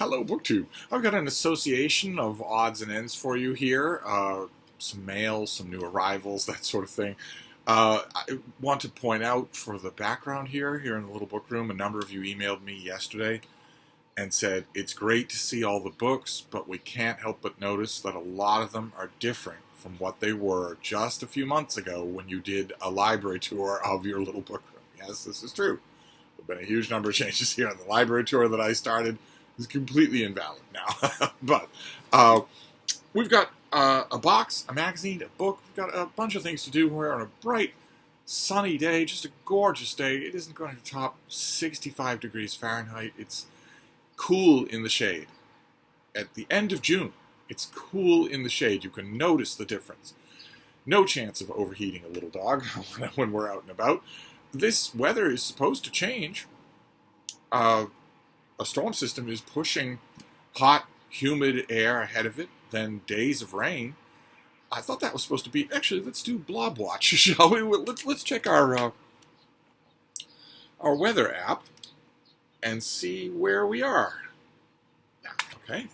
Hello, BookTube. I've got an association of odds and ends for you here. Some mail, some new arrivals, that sort of thing. I want to point out for the background here in the little book room, a number of you emailed me yesterday and said, it's great to see all the books, but we can't help but notice that a lot of them are different from what they were just a few months ago when you did a library tour of your little book room. Yes, this is true. There have been a huge number of changes here. The library tour that I started is completely invalid now. But we've got a box, a magazine, a book. We've got a bunch of things to do. We're on a bright, sunny day, just a gorgeous day. It isn't going to top 65 degrees Fahrenheit. It's cool in the shade. At the end of June, it's cool in the shade. You can notice the difference. No chance of overheating a little dog when we're out and about. This weather is supposed to change. A storm system is pushing hot, humid air ahead of it, then days of rain. I thought that was supposed to be... Actually, let's do Blob Watch, shall we? Let's check our weather app and see where we are. Okay,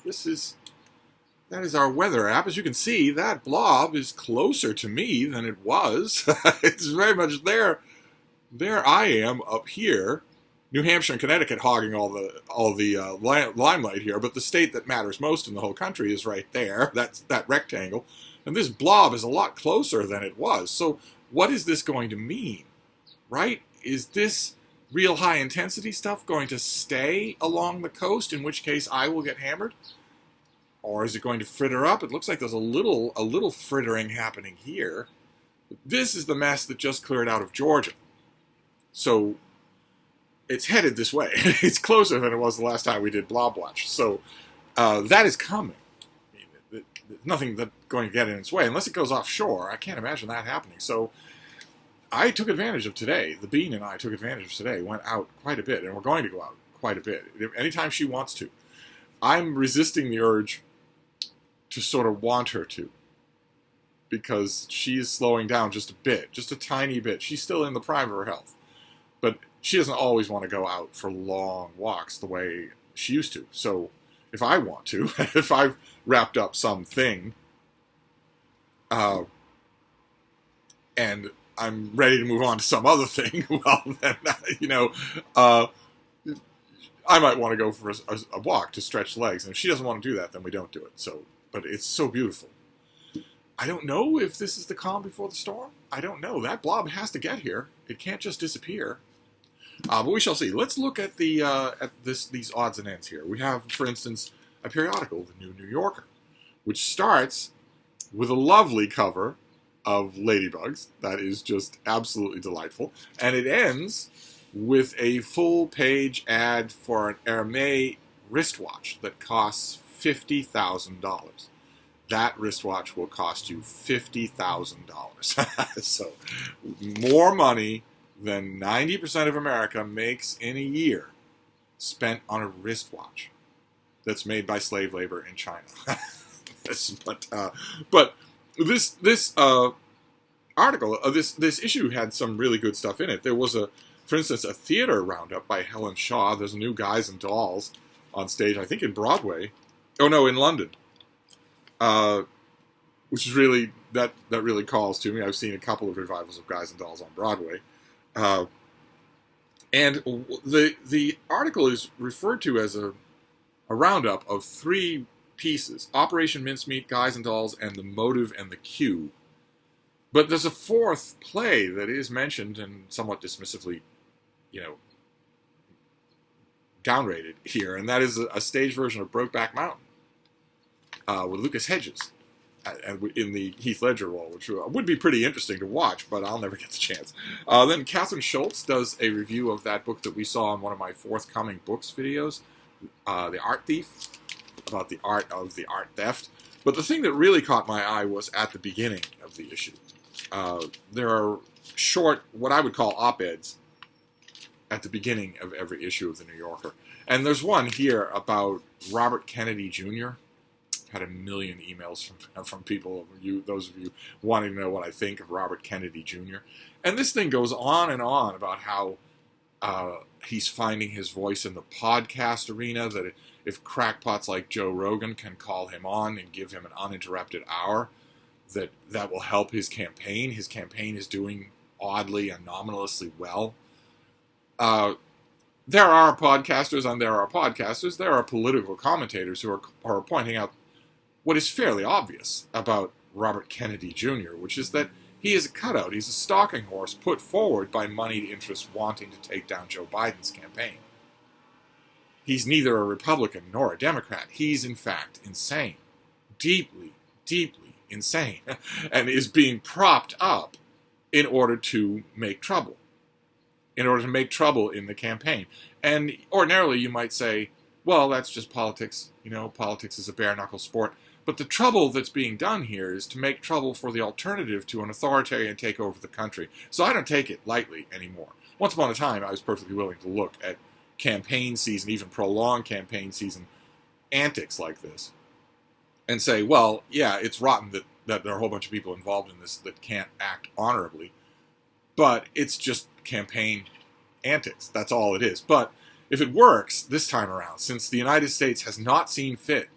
that is our weather app. As you can see, that blob is closer to me than it was. It's very much there. There I am up here. New Hampshire and Connecticut hogging all the limelight here, but the state that matters most in the whole country is right there. That's that rectangle. And this blob is a lot closer than it was. So what is this going to mean? Right? Is this real high intensity stuff going to stay along the coast, in which case I will get hammered? Or is it going to fritter up? It looks like there's a little frittering happening here. This is the mess that just cleared out of Georgia. So it's headed this way. It's closer than it was the last time we did Blob Watch. So that is coming. There's nothing that's going to get in its way. Unless it goes offshore, I can't imagine that happening. So I took advantage of today. The Bean and I took advantage of today. Went out quite a bit, and we're going to go out quite a bit. Anytime she wants to. I'm resisting the urge to sort of want her to. Because she is slowing down just a bit. Just a tiny bit. She's still in the prime of her health. But she doesn't always want to go out for long walks the way she used to. So if I want to, if I've wrapped up something, and I'm ready to move on to some other thing, well, then, I might want to go for a walk to stretch legs. And if she doesn't want to do that, then we don't do it. So, but it's so beautiful. I don't know if this is the calm before the storm. I don't know. That blob has to get here. It can't just disappear. But we shall see. Let's look at these odds and ends here. We have, for instance, a periodical, the New Yorker, which starts with a lovely cover of ladybugs. That is just absolutely delightful. And it ends with a full-page ad for an Hermès wristwatch that costs $50,000. That wristwatch will cost you $50,000. So more money than 90% of America makes in a year spent on a wristwatch that's made by slave labor in China. But this article, this issue had some really good stuff in it. There was for instance, a theater roundup by Helen Shaw. There's a new Guys and Dolls on stage, I think in Broadway. Oh no, in London. Which is really, that really calls to me. I've seen a couple of revivals of Guys and Dolls on Broadway. And the article is referred to as a roundup of 3 pieces: Operation Mincemeat, Guys and Dolls, and The Motive and the Cue. But there's a 4th play that is mentioned and somewhat dismissively, downrated here, and that is a stage version of Brokeback Mountain with Lucas Hedges in the Heath Ledger role, which would be pretty interesting to watch, but I'll never get the chance. Then Catherine Schultz does a review of that book that we saw in one of my forthcoming books videos, The Art Thief, about the art of the art theft. But the thing that really caught my eye was at the beginning of the issue. There are short, what I would call op-eds, at the beginning of every issue of the New Yorker. And there's one here about Robert Kennedy Jr., had a million emails from people, those of you wanting to know what I think of Robert Kennedy Jr. And this thing goes on and on about how he's finding his voice in the podcast arena, that if crackpots like Joe Rogan can call him on and give him an uninterrupted hour, that will help his campaign. His campaign is doing oddly, anomalously well. There are podcasters and there are podcasters. There are political commentators who are pointing out what is fairly obvious about Robert Kennedy Jr., which is that he is a cutout. He's a stalking horse put forward by moneyed interests wanting to take down Joe Biden's campaign. He's neither a Republican nor a Democrat. He's, in fact, insane. Deeply, deeply insane. And is being propped up in order to make trouble. In order to make trouble in the campaign. And ordinarily you might say, well, that's just politics. You know, politics is a bare-knuckle sport. But the trouble that's being done here is to make trouble for the alternative to an authoritarian takeover of the country. So I don't take it lightly anymore. Once upon a time, I was perfectly willing to look at campaign season, even prolonged campaign season antics like this, and say, well, yeah, it's rotten that there are a whole bunch of people involved in this that can't act honorably, but it's just campaign antics. That's all it is. But if it works this time around, since the United States has not seen fit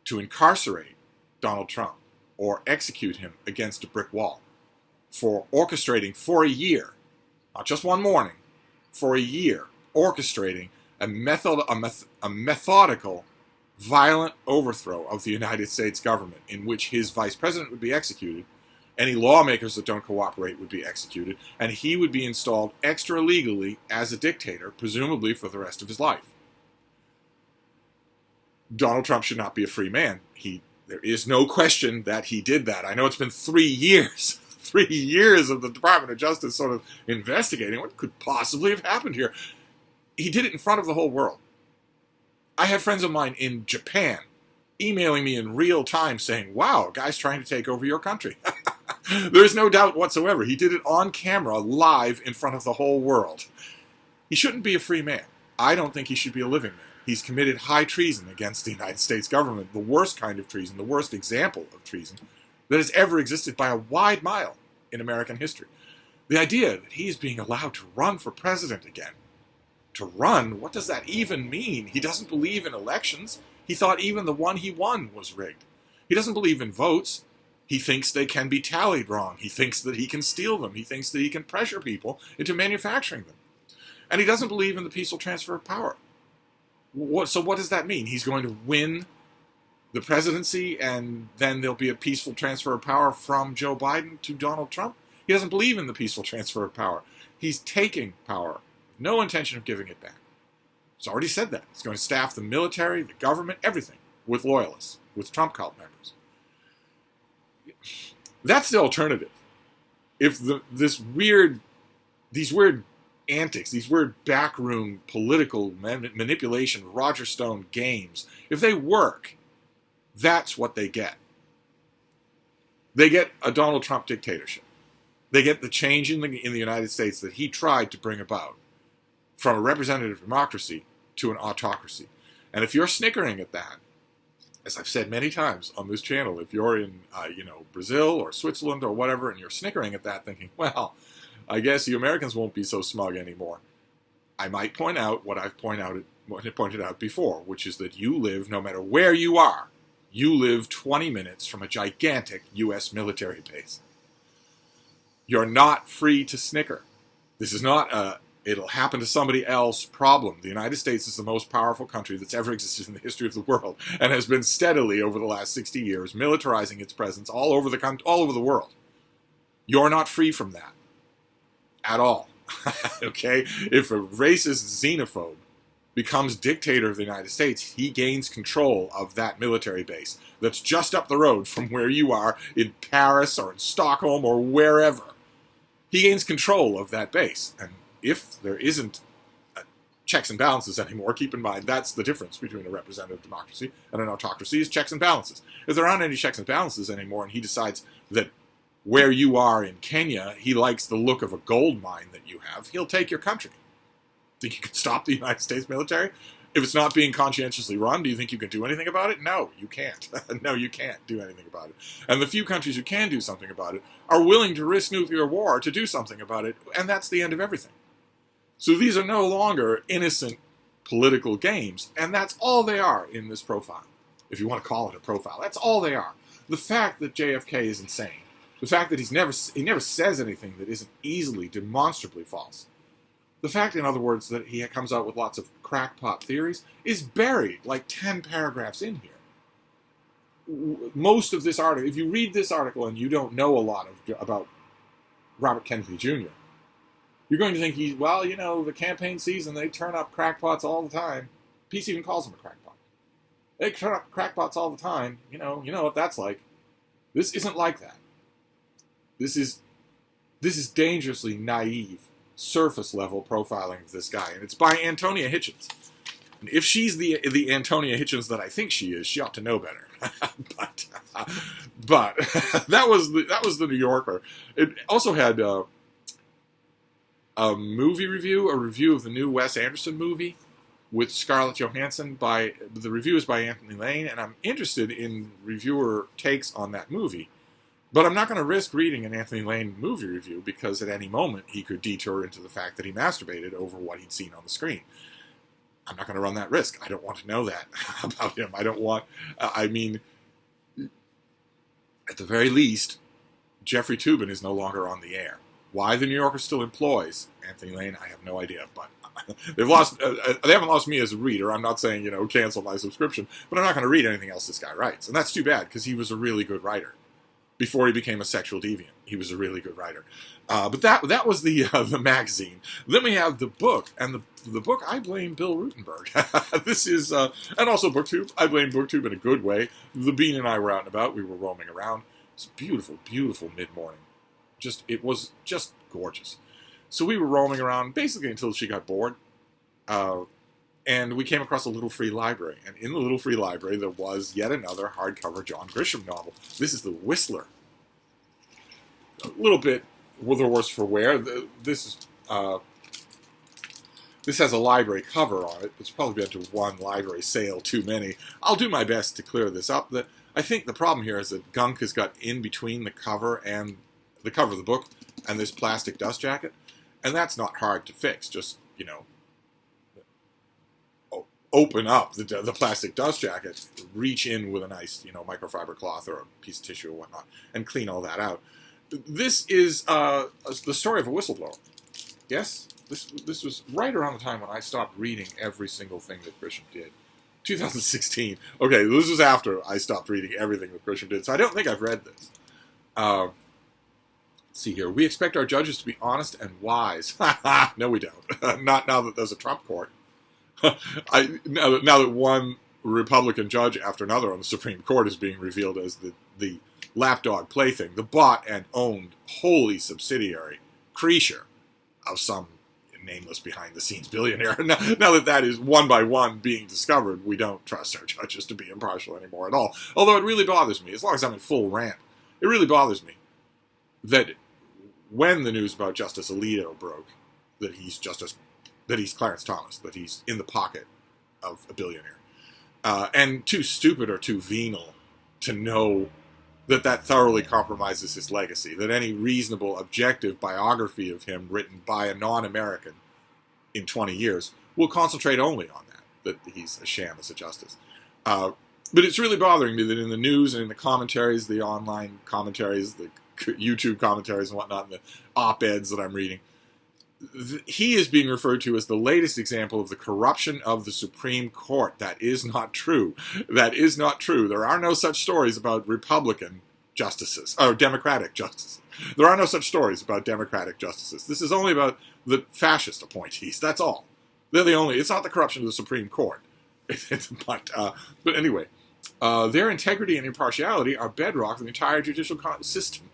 to incarcerate Donald Trump or execute him against a brick wall for orchestrating for a year, not just one morning, for a year, orchestrating a methodical, violent overthrow of the United States government in which his vice president would be executed, any lawmakers that don't cooperate would be executed, and he would be installed extra legally as a dictator, presumably for the rest of his life. Donald Trump should not be a free man. There is no question that he did that. I know it's been 3 years. 3 years of the Department of Justice sort of investigating what could possibly have happened here. He did it in front of the whole world. I had friends of mine in Japan emailing me in real time saying, wow, a guy's trying to take over your country. There's no doubt whatsoever. He did it on camera, live, in front of the whole world. He shouldn't be a free man. I don't think he should be a living man. He's committed high treason against the United States government, the worst kind of treason, the worst example of treason that has ever existed by a wide mile in American history. The idea that he's being allowed to run for president again. To run? What does that even mean? He doesn't believe in elections. He thought even the one he won was rigged. He doesn't believe in votes. He thinks they can be tallied wrong. He thinks that he can steal them. He thinks that he can pressure people into manufacturing them. And he doesn't believe in the peaceful transfer of power. So what does that mean? He's going to win the presidency and then there'll be a peaceful transfer of power from Joe Biden to Donald Trump? He doesn't believe in the peaceful transfer of power. He's taking power. No intention of giving it back. He's already said that. He's going to staff the military, the government, everything with loyalists, with Trump cult members. That's the alternative. If these weird antics, these weird backroom political manipulation, Roger Stone games, if they work, that's what they get. They get a Donald Trump dictatorship. They get the change in the United States that he tried to bring about from a representative democracy to an autocracy. And if you're snickering at that, as I've said many times on this channel, if you're in Brazil or Switzerland or whatever, and you're snickering at that thinking, well, I guess you Americans won't be so smug anymore, I might point out what I've pointed out before, which is that you live, no matter where you are, you live 20 minutes from a gigantic U.S. military base. You're not free to snicker. This is not a it'll happen to somebody else problem. The United States is the most powerful country that's ever existed in the history of the world and has been steadily over the last 60 years militarizing its presence all over the world. You're not free from that at all. Okay? If a racist xenophobe becomes dictator of the United States, he gains control of that military base that's just up the road from where you are in Paris or in Stockholm or wherever. He gains control of that base. And if there isn't checks and balances anymore, keep in mind that's the difference between a representative democracy and an autocracy is checks and balances. If there aren't any checks and balances anymore and he decides that where you are in Kenya, he likes the look of a gold mine that you have, he'll take your country. Think you can stop the United States military? If it's not being conscientiously run, do you think you can do anything about it? No, you can't. No, you can't do anything about it. And the few countries who can do something about it are willing to risk nuclear war to do something about it, and that's the end of everything. So these are no longer innocent political games, and that's all they are in this profile. If you want to call it a profile, that's all they are. The fact that JFK is insane, the fact that he never says anything that isn't easily, demonstrably false, the fact, in other words, that he comes out with lots of crackpot theories is buried like 10 paragraphs in here. Most of this article, if you read this article and you don't know a lot about Robert Kennedy Jr., you're going to think the campaign season, they turn up crackpots all the time. Peace even calls him a crackpot. They turn up crackpots all the time. You know what that's like. This isn't like that. This is dangerously naive, surface-level profiling of this guy, and it's by Antonia Hitchens. And if she's the Antonia Hitchens that I think she is, she ought to know better. but that was the New Yorker. It also had a movie review, a review of the new Wes Anderson movie with Scarlett Johansson. The review is by Anthony Lane, and I'm interested in reviewer takes on that movie. But I'm not going to risk reading an Anthony Lane movie review because at any moment he could detour into the fact that he masturbated over what he'd seen on the screen. I'm not going to run that risk. I don't want to know that about him. I don't want... at the very least, Jeffrey Toobin is no longer on the air. Why the New Yorker still employs Anthony Lane, I have no idea. But they haven't lost me as a reader. I'm not saying, cancel my subscription. But I'm not going to read anything else this guy writes. And that's too bad, because he was a really good writer. Before he became a sexual deviant, he was a really good writer. But that was the magazine. Then we have the book, and the book I blame Bill Rutenberg. This is and also BookTube. I blame BookTube in a good way. The Bean and I were out and about. We were roaming around. It's beautiful, beautiful mid-morning. It was just gorgeous. So we were roaming around basically until she got bored. And we came across a little free library. And in the little free library, there was yet another hardcover John Grisham novel. This is The Whistler. A little bit the worse for wear. This has a library cover on it. It's probably been to one library sale too many. I'll do my best to clear this up. I think the problem here is that gunk has got in between the cover of the book and this plastic dust jacket. And that's not hard to fix. Just, open up the plastic dust jacket, reach in with a nice, microfiber cloth or a piece of tissue or whatnot, and clean all that out. This is the story of a whistleblower. Yes, this was right around the time when I stopped reading every single thing that Grisham did. 2016. Okay, this was after I stopped reading everything that Grisham did, so I don't think I've read this. Let's see here. We expect our judges to be honest and wise. No, we don't. Not now that there's a Trump court. Now that one Republican judge after another on the Supreme Court is being revealed as the lapdog plaything, the bought and owned wholly subsidiary creature of some nameless behind-the-scenes billionaire. Now that is one by one being discovered, we don't trust our judges to be impartial anymore at all. Although it really bothers me, as long as I'm in full rant, it really bothers me that when the news about Justice Alito broke, that he's Clarence Thomas, that he's in the pocket of a billionaire, and too stupid or too venal to know that thoroughly compromises his legacy, that any reasonable, objective biography of him written by a non-American in 20 years will concentrate only on that he's a sham as a justice. But it's really bothering me that in the news and in the commentaries, the online commentaries, the YouTube commentaries and whatnot, and the op-eds that I'm reading, he is being referred to as the latest example of the corruption of the Supreme Court. That is not true. That is not true. There are no such stories about Republican justices, or Democratic justices. There are no such stories about Democratic justices. This is only about the fascist appointees. That's all. They're the only... It's not the corruption of the Supreme Court. But anyway, their integrity and impartiality are bedrock of the entire judicial system.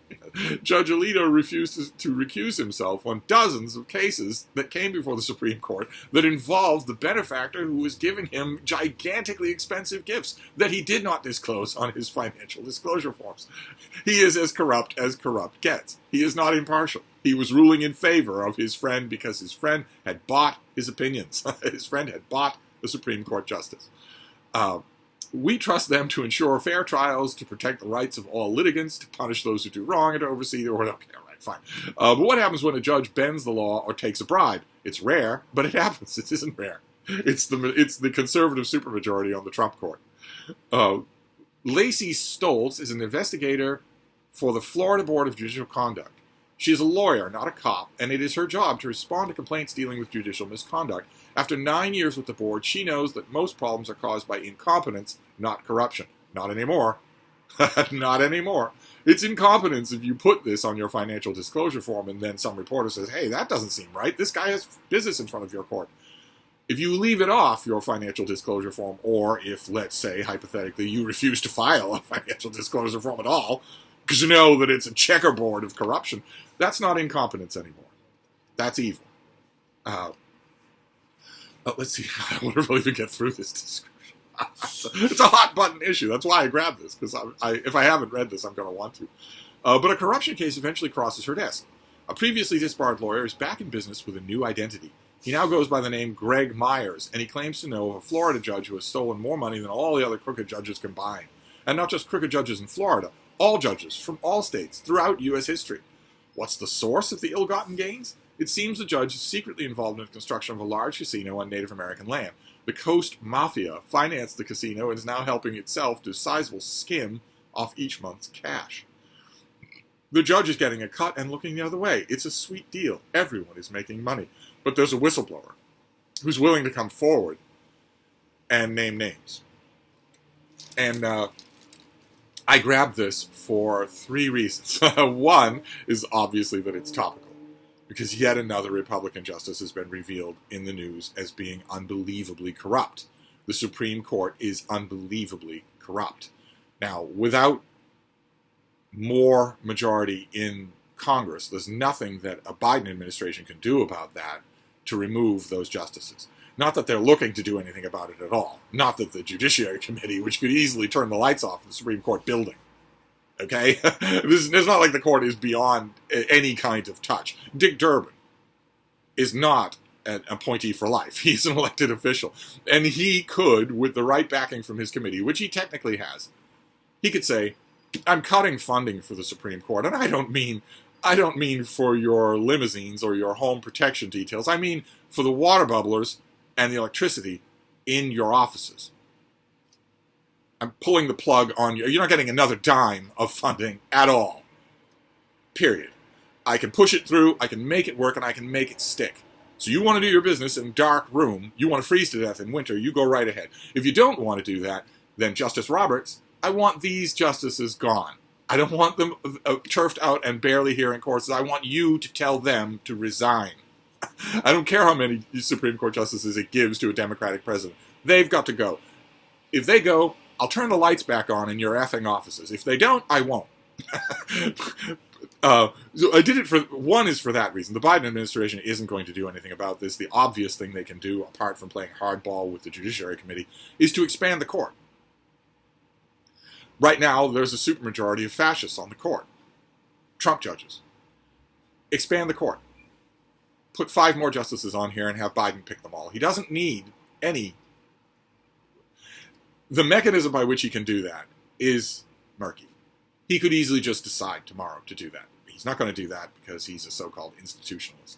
Judge Alito refused to recuse himself on dozens of cases that came before the Supreme Court that involved the benefactor who was giving him gigantically expensive gifts that he did not disclose on his financial disclosure forms. He is as corrupt gets. He is not impartial. He was ruling in favor of his friend because his friend had bought his opinions. His friend had bought the Supreme Court justice. We trust them to ensure fair trials, to protect the rights of all litigants, to punish those who do wrong, and to oversee the order. Okay, all right, fine. But what happens when a judge bends the law or takes a bribe? It's rare, but it happens. It isn't rare. It's the conservative supermajority on the Trump court. Uh, Lacey Stoltz is an investigator for the Florida Board of Judicial Conduct. She is a lawyer, not a cop, and it is her job to respond to complaints dealing with judicial misconduct. After 9 years with the board, she knows that most problems are caused by incompetence, not corruption. Not anymore. Not anymore. It's incompetence if you put this on your financial disclosure form and then some reporter says, hey, that doesn't seem right. This guy has business in front of your court. If you leave it off your financial disclosure form, or if, let's say, hypothetically, you refuse to file a financial disclosure form at all, because you know that it's a checkerboard of corruption, that's not incompetence anymore. That's evil. Let's see. I wonder if I'll even get through this description. It's a hot button issue. That's why I grabbed this, because if I haven't read this, I'm going to want to. But a corruption case eventually crosses her desk. A previously disbarred lawyer is back in business with a new identity. He now goes by the name Greg Myers, and he claims to know of a Florida judge who has stolen more money than all the other crooked judges combined. And not just crooked judges in Florida, all judges from all states throughout U.S. history. What's the source of the ill-gotten gains? It seems the judge is secretly involved in the construction of a large casino on Native American land. The Coast Mafia financed the casino and is now helping itself to a sizable skim off each month's cash. The judge is getting a cut and looking the other way. It's a sweet deal. Everyone is making money. But there's a whistleblower who's willing to come forward and name names. And I grabbed this for 3 reasons. One is obviously that it's topical, because yet another Republican justice has been revealed in the news as being unbelievably corrupt. The Supreme Court is unbelievably corrupt. Now, without more majority in Congress, there's nothing that a Biden administration can do about that to remove those justices. Not that they're looking to do anything about it at all. Not that the Judiciary Committee, which could easily turn the lights off in the Supreme Court building. Okay? It's not like the court is beyond any kind of touch. Dick Durbin is not an appointee for life. He's an elected official. And he could, with the right backing from his committee, which he technically has, he could say, I'm cutting funding for the Supreme Court. And I don't mean for your limousines or your home protection details. I mean for the water bubblers and the electricity in your offices. I'm pulling the plug on you. You're not getting another dime of funding at all. Period. I can push it through, I can make it work, and I can make it stick. So you want to do your business in a dark room, you want to freeze to death in winter, you go right ahead. If you don't want to do that, then Justice Roberts, I want these justices gone. I don't want them turfed out and barely here in courts. I want you to tell them to resign. I don't care how many Supreme Court justices it gives to a Democratic president. They've got to go. If they go, I'll turn the lights back on in your effing offices. If they don't, I won't. So I did it for, one is for that reason. The Biden administration isn't going to do anything about this. The obvious thing they can do, apart from playing hardball with the Judiciary Committee, is to expand the court. Right now, there's a supermajority of fascists on the court. Trump judges. Expand the court. Put 5 more justices on here and have Biden pick them all. He doesn't need any. The mechanism by which he can do that is murky. He could easily just decide tomorrow to do that. He's not going to do that because he's a so-called institutionalist.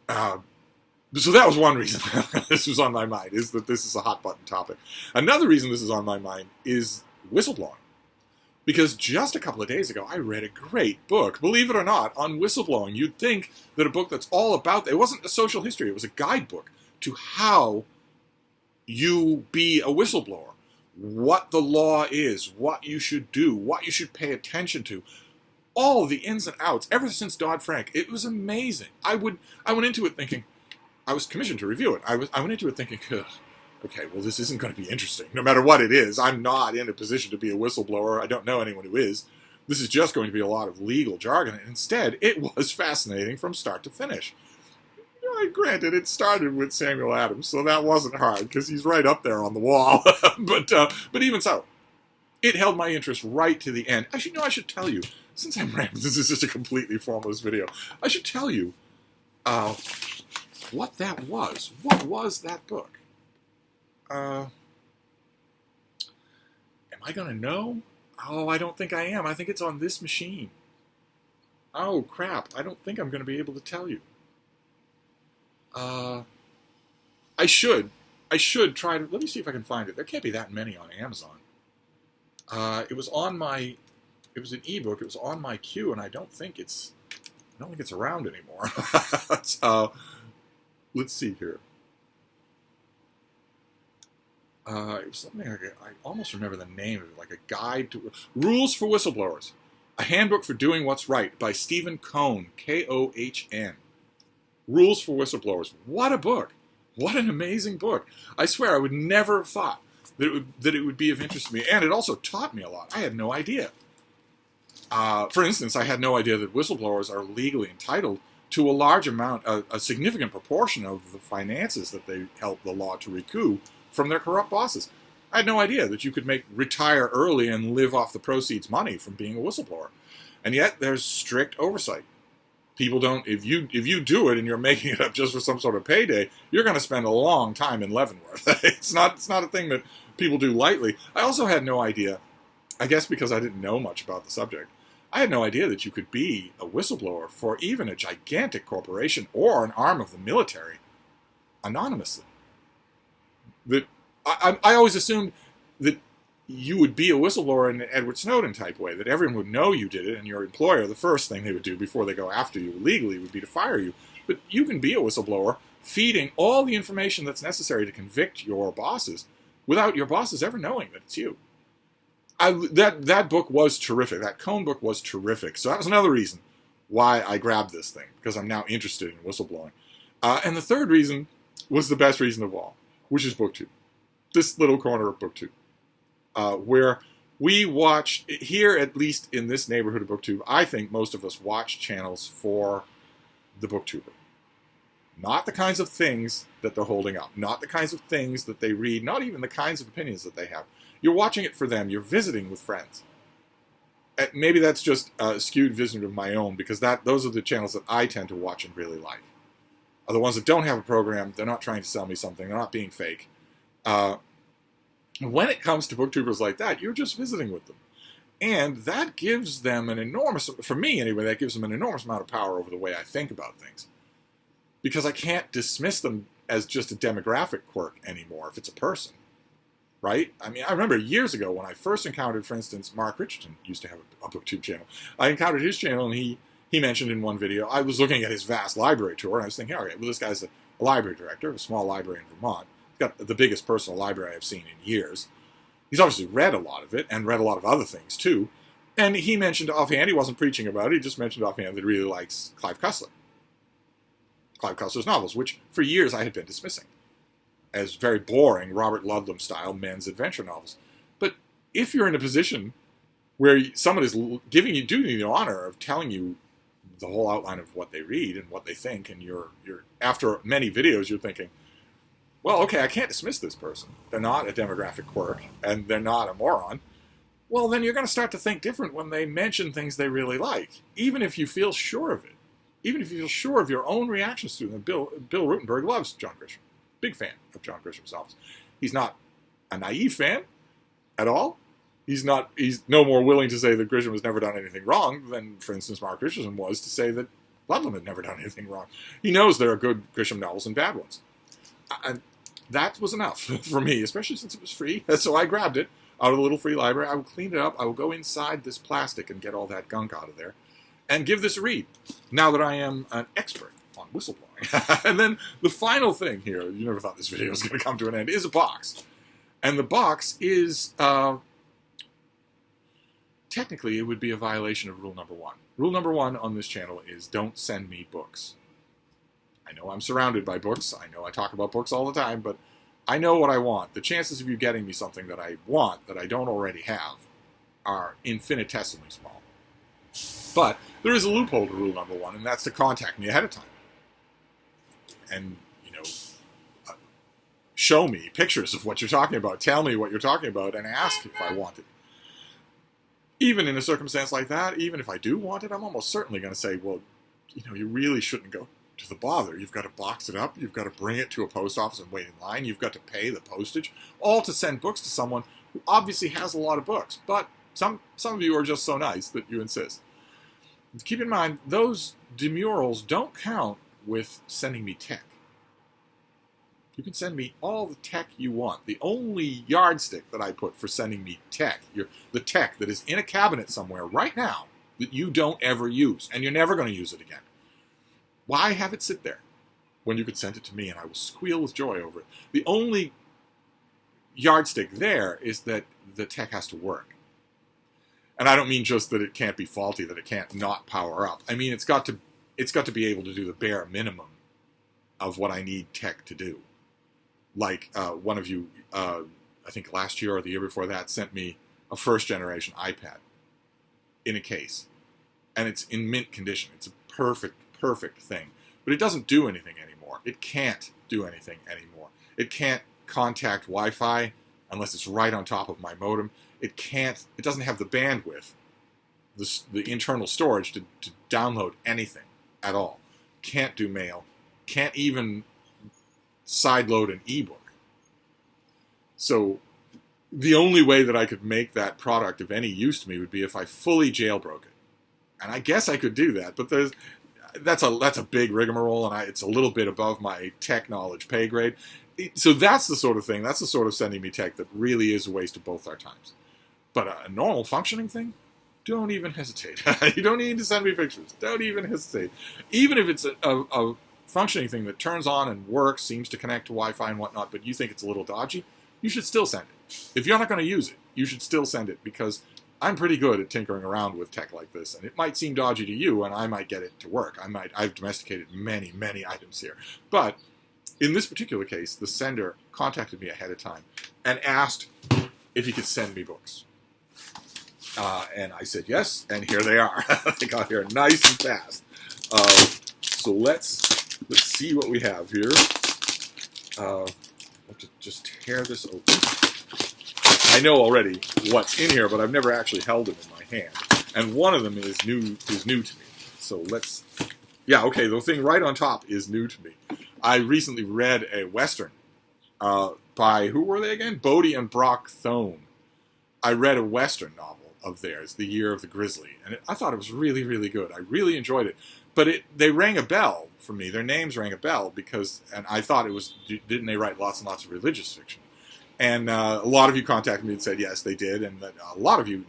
So that was one reason this was on my mind, is that this is a hot-button topic. Another reason this is on my mind is whistleblowing. Because just a couple of days ago, I read a great book, believe it or not, on whistleblowing. You'd think that a book that's all about that, it wasn't a social history, it was a guidebook to how you be a whistleblower. What the law is, what you should do, what you should pay attention to. All the ins and outs, ever since Dodd-Frank. It was amazing. I went into it thinking, I was commissioned to review it. I went into it thinking, okay, well, this isn't going to be interesting. No matter what it is, I'm not in a position to be a whistleblower. I don't know anyone who is. This is just going to be a lot of legal jargon. And instead, it was fascinating from start to finish. Granted, it started with Samuel Adams, so that wasn't hard, because he's right up there on the wall. But even so, it held my interest right to the end. I should tell you, since I'm rambling, this is just a completely formless video, I should tell you what that was. What was that book? Am I going to know? Oh, I don't think I am. I think it's on this machine. Oh, crap. I don't think I'm going to be able to tell you. I should, I should try to, let me see if I can find it. There can't be that many on Amazon. It was on my, it was an ebook. It was on my queue, and I don't think it's around anymore. Let's see here. It was something like I almost remember the name of it, like a guide to rules for whistleblowers, a handbook for doing what's right by Stephen Cohn, Kohn. Rules for whistleblowers. What a book! What an amazing book! I swear I would never have thought that it would be of interest to me, and it also taught me a lot. I had no idea. For instance, I had no idea that whistleblowers are legally entitled to a large amount, a significant proportion of the finances that they help the law to recoup from their corrupt bosses. I had no idea that you could retire early and live off the proceeds money from being a whistleblower. And yet there's strict oversight. People don't, if you do it and you're making it up just for some sort of payday, you're going to spend a long time in Leavenworth. It's not a thing that people do lightly. I also had no idea, I guess because I didn't know much about the subject, I had no idea that you could be a whistleblower for even a gigantic corporation or an arm of the military anonymously. That I always assumed that you would be a whistleblower in an Edward Snowden type way, that everyone would know you did it, and your employer, the first thing they would do before they go after you legally would be to fire you. But you can be a whistleblower feeding all the information that's necessary to convict your bosses without your bosses ever knowing that it's you. That book was terrific. That Cohn book was terrific. So that was another reason why I grabbed this thing, because I'm now interested in whistleblowing. And the third reason was the best reason of all, which is BookTube. This little corner of BookTube, where we watch, here at least in this neighborhood of BookTube, I think most of us watch channels for the BookTuber. Not the kinds of things that they're holding up, not the kinds of things that they read, not even the kinds of opinions that they have. You're watching it for them. You're visiting with friends. Maybe that's just a skewed vision of my own, because those are the channels that I tend to watch and really like. Are the ones that don't have a program. They're not trying to sell me something. They're not being fake. When it comes to booktubers like that, you're just visiting with them. And that gives them an enormous, for me anyway, that gives them an enormous amount of power over the way I think about things. Because I can't dismiss them as just a demographic quirk anymore if it's a person. Right? I mean, I remember years ago when I first encountered, for instance, Mark Richardson used to have a BookTube channel. I encountered his channel, and he mentioned in one video, I was looking at his vast library tour, and I was thinking, all right, well, this guy's a library director of a small library in Vermont. He's got the biggest personal library I've seen in years. He's obviously read a lot of it, and read a lot of other things, too. And he mentioned offhand, he wasn't preaching about it, he just mentioned offhand that he really likes Clive Cussler. Clive Cussler's novels, which for years I had been dismissing as very boring Robert Ludlum-style men's adventure novels. But if you're in a position where someone is giving you, doing you the honor of telling you the whole outline of what they read and what they think, and you're after many videos, you're thinking, well, okay, I can't dismiss this person. They're not a demographic quirk, and they're not a moron. Well, then you're going to start to think different when they mention things they really like, even if you feel sure of it. Even if you feel sure of your own reactions to them. Bill Rutenberg loves John Grisham. Big fan of John Grisham's novels. He's not a naive fan at all. He's no more willing to say that Grisham has never done anything wrong than, for instance, Mark Richardson was to say that Ludlum had never done anything wrong. He knows there are good Grisham novels and bad ones. And that was enough for me, especially since it was free. So I grabbed it out of the little free library. I will clean it up. I will go inside this plastic and get all that gunk out of there and give this a read, now that I am an expert on whistleblowing. And then the final thing here, you never thought this video was going to come to an end, is a box. And the box is, technically it would be a violation of rule number 1. Rule number 1 on this channel is don't send me books. I know I'm surrounded by books. I know I talk about books all the time, but I know what I want. The chances of you getting me something that I want that I don't already have are infinitesimally small. But there is a loophole to rule number 1, and that's to contact me ahead of time. And, show me pictures of what you're talking about. Tell me what you're talking about and ask if I want it. Even in a circumstance like that, even if I do want it, I'm almost certainly going to say, well, you really shouldn't go to the bother. You've got to box it up. You've got to bring it to a post office and wait in line. You've got to pay the postage, all to send books to someone who obviously has a lot of books. But some of you are just so nice that you insist. Keep in mind, those demurals don't count with sending me tech. You can send me all the tech you want. The only yardstick that I put for sending me tech, the tech that is in a cabinet somewhere right now that you don't ever use, and you're never going to use it again. Why have it sit there when you could send it to me and I will squeal with joy over it? The only yardstick there is that the tech has to work. And I don't mean just that it can't be faulty, that it can't not power up. I mean, it's got to be able to do the bare minimum of what I need tech to do. Like one of you, I think last year or the year before that, sent me a first-generation iPad in a case. And it's in mint condition. It's a perfect thing. But it doesn't do anything anymore. It can't do anything anymore. It can't contact Wi-Fi unless it's right on top of my modem. It doesn't have the bandwidth, the internal storage to download anything at all. Can't do mail. Can't even sideload an ebook. So the only way that I could make that product of any use to me would be if I fully jailbroke it. And I guess I could do that, but that's a big rigmarole, and it's a little bit above my tech knowledge pay grade. So that's the sort of thing, that's the sort of sending me tech that really is a waste of both our times. But a normal functioning thing, don't even hesitate. You don't need to send me pictures. Don't even hesitate. Even if it's a functioning thing that turns on and works, seems to connect to Wi-Fi and whatnot, but you think it's a little dodgy, you should still send it. If you're not going to use it, you should still send it, because I'm pretty good at tinkering around with tech like this, and it might seem dodgy to you, and I might get it to work. I've domesticated many items here. But in this particular case, the sender contacted me ahead of time and asked if he could send me books. And I said yes, and here they are. They got here nice and fast. So let's see what we have here. I'll just tear this open. I know already what's in here, but I've never actually held them in my hand. And one of them is new to me. So let's... Yeah, okay, the thing right on top is new to me. I recently read a Western by, who were they again? Bodie and Brock Thone. I read a Western novel of theirs, The Year of the Grizzly, and I thought it was really, really good. I really enjoyed it. But they rang a bell for me. Their names rang a bell because, and I thought it was, didn't they write lots and lots of religious fiction? And a lot of you contacted me and said, yes, they did. And that a lot of you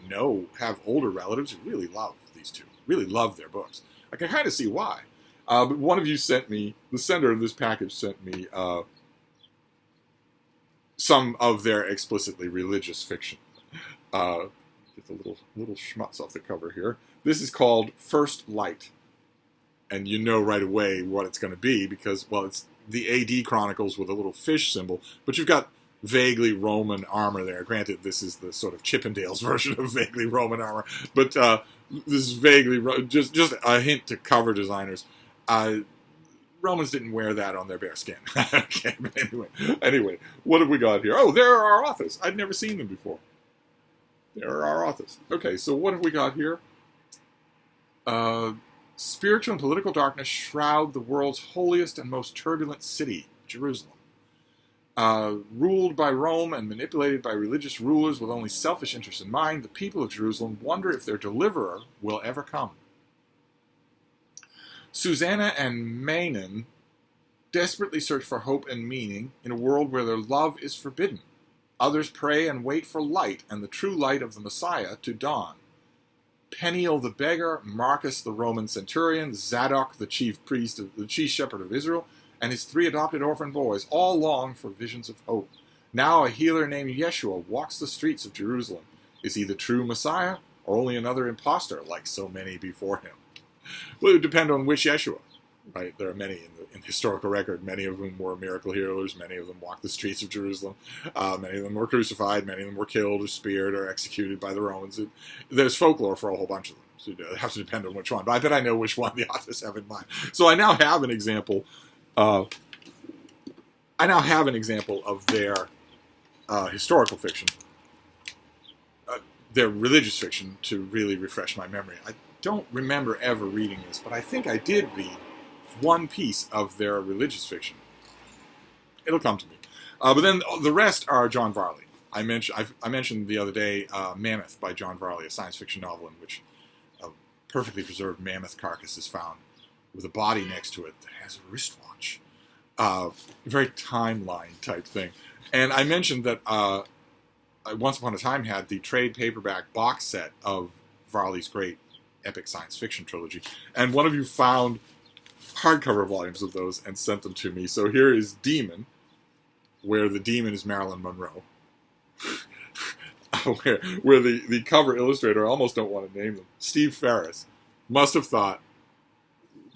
have older relatives who really love these two, really love their books. I can kind of see why. But one of you sent me, the sender of this package sent me some of their explicitly religious fiction. Get the little schmutz off the cover here. This is called First Light. And you know right away what it's going to be because, well, it's the AD Chronicles with a little fish symbol, but you've got vaguely Roman armor there. Granted, this is the sort of Chippendales version of vaguely Roman armor, but this is vaguely, just a hint to cover designers. Romans didn't wear that on their bare skin. Okay, but anyway, what have we got here? Oh, there are our authors. I'd never seen them before. There are our authors. Okay, so what have we got here? Spiritual and political darkness shroud the world's holiest and most turbulent city, Jerusalem. Ruled by Rome and manipulated by religious rulers with only selfish interests in mind, the people of Jerusalem wonder if their deliverer will ever come. Susanna and Manon desperately search for hope and meaning in a world where their love is forbidden. Others pray and wait for light and the true light of the Messiah to dawn. Peniel the beggar, Marcus the Roman centurion, Zadok the chief priest, the chief shepherd of Israel, and his 3 adopted orphan boys all long for visions of hope. Now a healer named Yeshua walks the streets of Jerusalem. Is he the true Messiah, or only another impostor like so many before him? Well, it would depend on which Yeshua, right? There are many in the historical record. Many of them were miracle healers. Many of them walked the streets of Jerusalem. Many of them were crucified. Many of them were killed or speared or executed by the Romans. There's folklore for a whole bunch of them. So it has to depend on which one. But I bet I know which one the authors have in mind. So I now have an example. Of their historical fiction, their religious fiction, to really refresh my memory. I don't remember ever reading this, but I think I did read one piece of their religious fiction. It'll come to me. But then the rest are John Varley. I mentioned the other day Mammoth by John Varley, a science fiction novel in which a perfectly preserved mammoth carcass is found with a body next to it that has a wristwatch. very timeline type thing. And I mentioned that I once upon a time had the trade paperback box set of Varley's great epic science fiction trilogy. And one of you found hardcover volumes of those and sent them to me. So here is Demon, where the demon is Marilyn Monroe. where the cover illustrator, I almost don't want to name them, Steve Ferris, must have thought,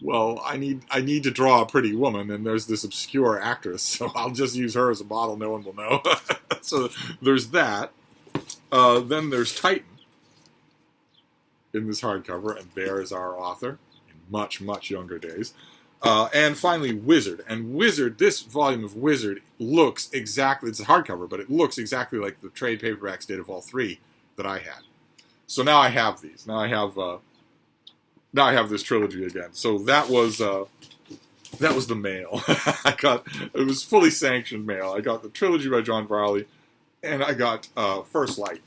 well, I need to draw a pretty woman, and there's this obscure actress, so I'll just use her as a model. No one will know. So there's that. Then there's Titan in this hardcover, and Bear is our author in much, much younger days. And finally, Wizard. And Wizard, this volume of Wizard looks exactly, it's a hardcover, but it looks exactly like the trade paperbacks did of all three that I had. So now I have these. Now I have this trilogy again. So that was the mail. It was fully sanctioned mail. I got the trilogy by John Varley, and I got First Light.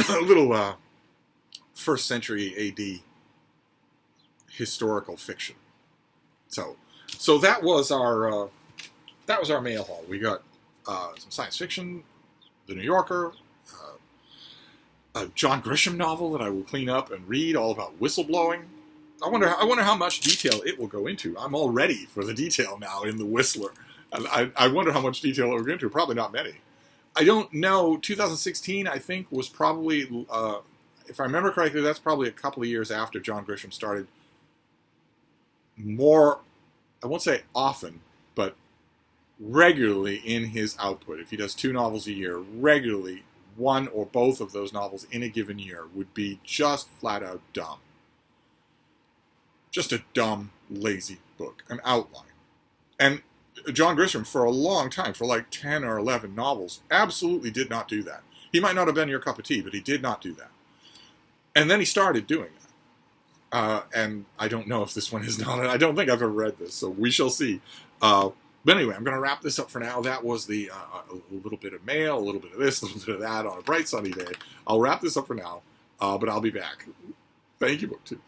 A little first century AD historical fiction. So that was our mail haul. We got some science fiction, The New Yorker, a John Grisham novel that I will clean up and read, all about whistleblowing. I wonder how much detail it will go into. I'm all ready for the detail now in The Whistler. And I wonder how much detail it will go into. Probably not many. I don't know. 2016, I think, was probably, if I remember correctly, that's probably a couple of years after John Grisham started more, I won't say often, but regularly in his output. If he does 2 novels a year, regularly, one or both of those novels in a given year would be just flat out dumb. Just a dumb, lazy book, an outline. And John Grisham, for a long time, for like 10 or 11 novels, absolutely did not do that. He might not have been your cup of tea, but he did not do that. And then he started doing that. And I don't know if this one is not. I don't think I've ever read this, so we shall see. But anyway, I'm going to wrap this up for now. That was a little bit of mail, a little bit of this, a little bit of that on a bright sunny day. I'll wrap this up for now, but I'll be back. Thank you, BookTube.